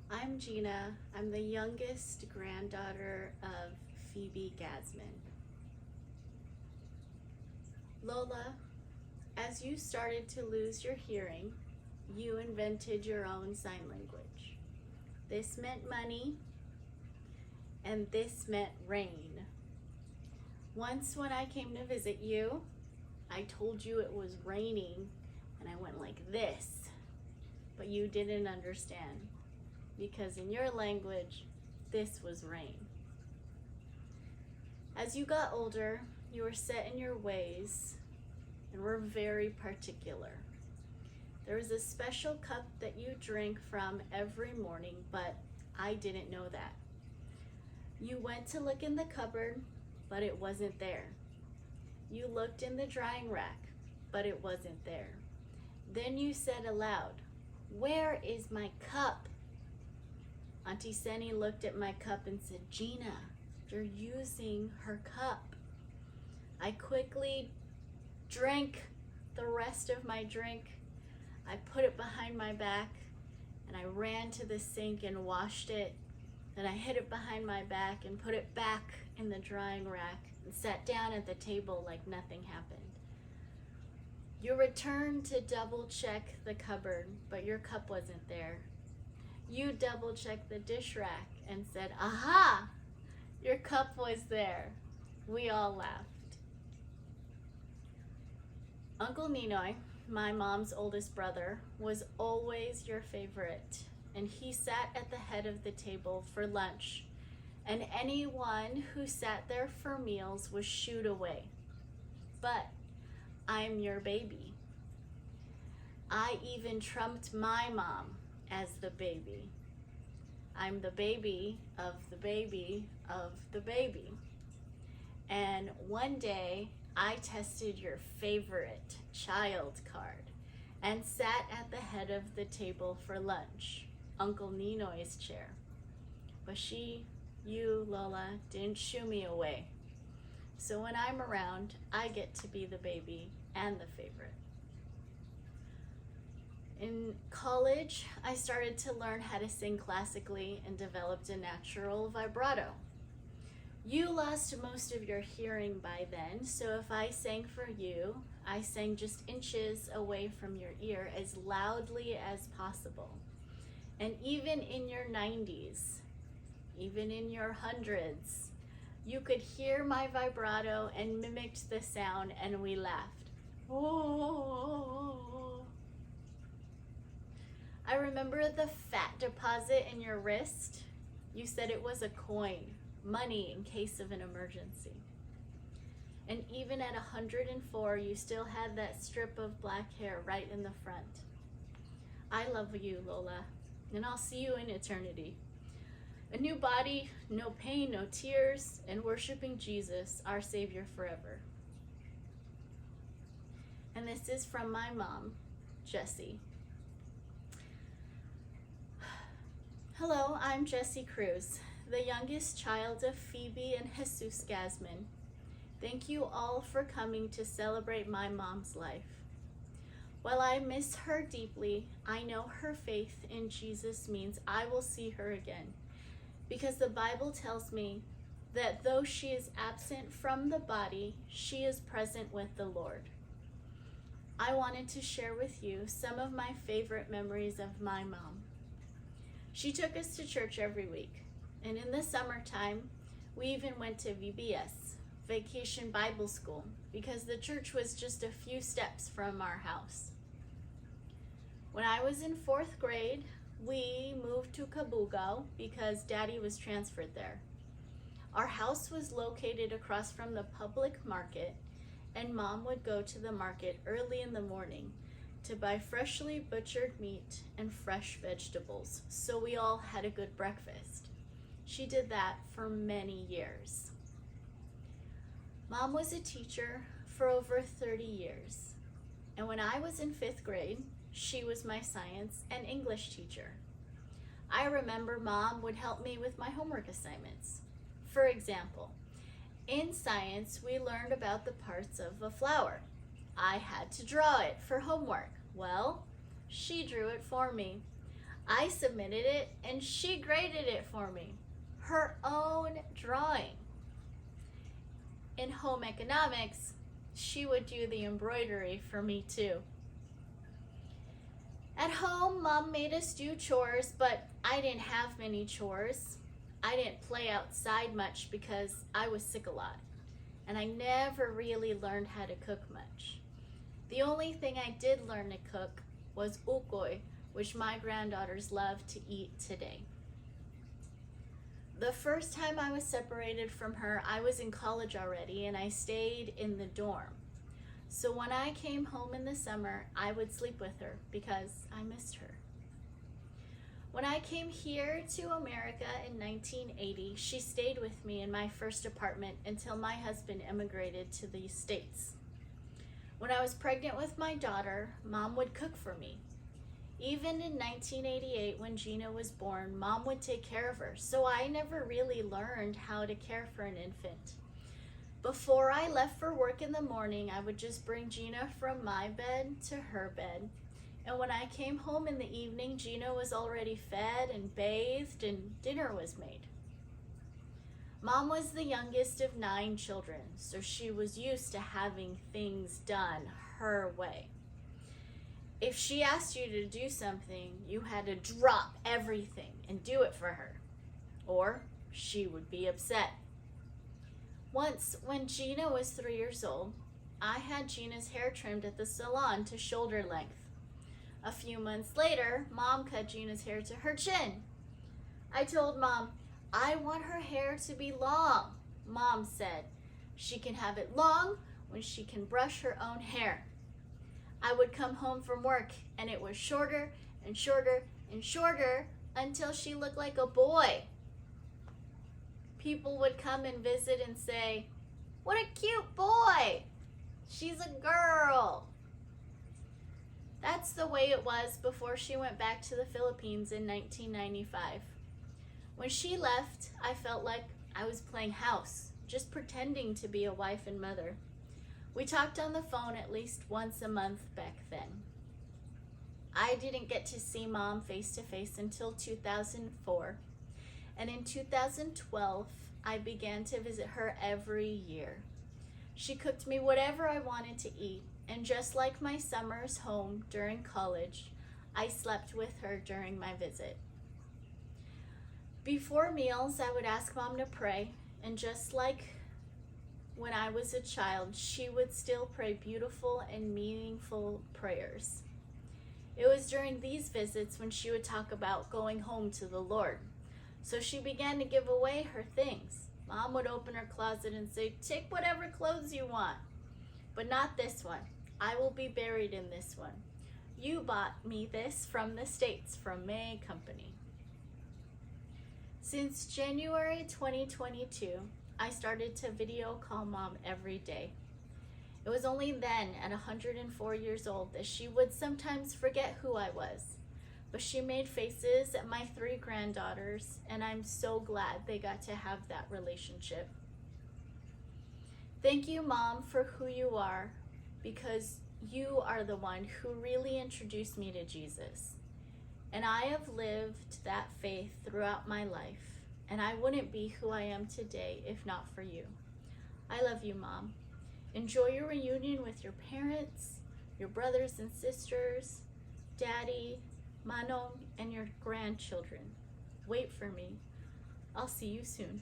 I'm Gina. I'm the youngest granddaughter of Phoebe Gazmen. Lola, as you started to lose your hearing, you invented your own sign language. This meant money, and this meant rain. Once when I came to visit you, I told you it was raining, and I went like this, but you didn't understand, because in your language, this was rain. As you got older, you were set in your ways and were very particular. There was a special cup that you drank from every morning, but I didn't know that. You went to look in the cupboard, but it wasn't there. You looked in the drying rack, but it wasn't there. Then you said aloud, "Where is my cup?" Auntie Senny looked at my cup and said, "Gina, you're using her cup." I quickly drank the rest of my drink. I put it behind my back and I ran to the sink and washed it. Then I hid it behind my back and put it back in the drying rack and sat down at the table like nothing happened. You returned to double check the cupboard, but your cup wasn't there. You double checked the dish rack and said, "Aha, your cup was there." We all laughed. Uncle Ninoy, my mom's oldest brother, was always your favorite, and he sat at the head of the table for lunch, and anyone who sat there for meals was shooed away. But I'm your baby. I even trumped my mom as the baby. I'm the baby of the baby of the baby. And one day I tested your favorite child card and sat at the head of the table for lunch, Uncle Ninoy's chair. But you, Lola, didn't shoo me away. So when I'm around, I get to be the baby and the favorite. In college, I started to learn how to sing classically and developed a natural vibrato. You lost most of your hearing by then, so if I sang for you, I sang just inches away from your ear as loudly as possible. And even in your 90s, even in your hundreds, you could hear my vibrato and mimicked the sound, and we laughed. Oh. I remember the fat deposit in your wrist. You said it was a coin, money in case of an emergency. And even at 104, you still had that strip of black hair right in the front. I love you, Lola, and I'll see you in eternity. A new body, no pain, no tears, and worshiping Jesus, our Savior forever. And this is from my mom, Jessie. Hello, I'm Jessie Cruz, the youngest child of Phoebe and Jesus Gazmen. Thank you all for coming to celebrate my mom's life. While I miss her deeply, I know her faith in Jesus means I will see her again, because the Bible tells me that though she is absent from the body, she is present with the Lord. I wanted to share with you some of my favorite memories of my mom. She took us to church every week, and in the summertime, we even went to VBS, Vacation Bible School, because the church was just a few steps from our house. When I was in 4th grade, we moved to Kabugo because Daddy was transferred there. Our house was located across from the public market, and Mom would go to the market early in the morning to buy freshly butchered meat and fresh vegetables, so we all had a good breakfast. She did that for many years. Mom was a teacher for over 30 years, and when I was in 5th grade, she was my science and English teacher. I remember Mom would help me with my homework assignments. For example, in science, we learned about the parts of a flower. I had to draw it for homework. Well, she drew it for me. I submitted it and she graded it for me. Her own drawing. In home economics, she would do the embroidery for me too. At home, Mom made us do chores, but I didn't have many chores. I didn't play outside much because I was sick a lot, and I never really learned how to cook much. The only thing I did learn to cook was ukoy, which my granddaughters love to eat today. The first time I was separated from her, I was in college already, and I stayed in the dorm. So when I came home in the summer, I would sleep with her because I missed her. When I came here to America in 1980, she stayed with me in my first apartment until my husband immigrated to the States. When I was pregnant with my daughter, Mom would cook for me. Even in 1988, when Gina was born, Mom would take care of her, so I never really learned how to care for an infant. Before I left for work in the morning, I would just bring Gina from my bed to her bed. And when I came home in the evening, Gina was already fed and bathed and dinner was made. Mom was the youngest of 9 children, so she was used to having things done her way. If she asked you to do something, you had to drop everything and do it for her, or she would be upset. Once, when Gina was 3 years old, I had Gina's hair trimmed at the salon to shoulder length. A few months later, Mom cut Gina's hair to her chin. I told Mom, I want her hair to be long. Mom said, she can have it long when she can brush her own hair. I would come home from work and it was shorter and shorter and shorter until she looked like a boy. People would come and visit and say, what a cute boy. She's a girl. That's the way it was before she went back to the Philippines in 1995. When she left, I felt like I was playing house, just pretending to be a wife and mother. We talked on the phone at least once a month back then. I didn't get to see Mom face to face until 2004. And in 2012, I began to visit her every year. She cooked me whatever I wanted to eat, and just like my summers home during college, I slept with her during my visit. Before meals, I would ask Mom to pray, and just like when I was a child, she would still pray beautiful and meaningful prayers. It was during these visits when she would talk about going home to the Lord. So she began to give away her things. Mom would open her closet and say, take whatever clothes you want, but not this one. I will be buried in this one. You bought me this from the States, from May Company. Since January 2022, I started to video call Mom every day. It was only then, at 104 years old, that she would sometimes forget who I was. But she made faces at my 3 granddaughters, and I'm so glad they got to have that relationship. Thank you, Mom, for who you are, because you are the one who really introduced me to Jesus. And I have lived that faith throughout my life, and I wouldn't be who I am today if not for you. I love you, Mom. Enjoy your reunion with your parents, your brothers and sisters, Daddy, Manong, and your grandchildren. Wait for me. I'll see you soon.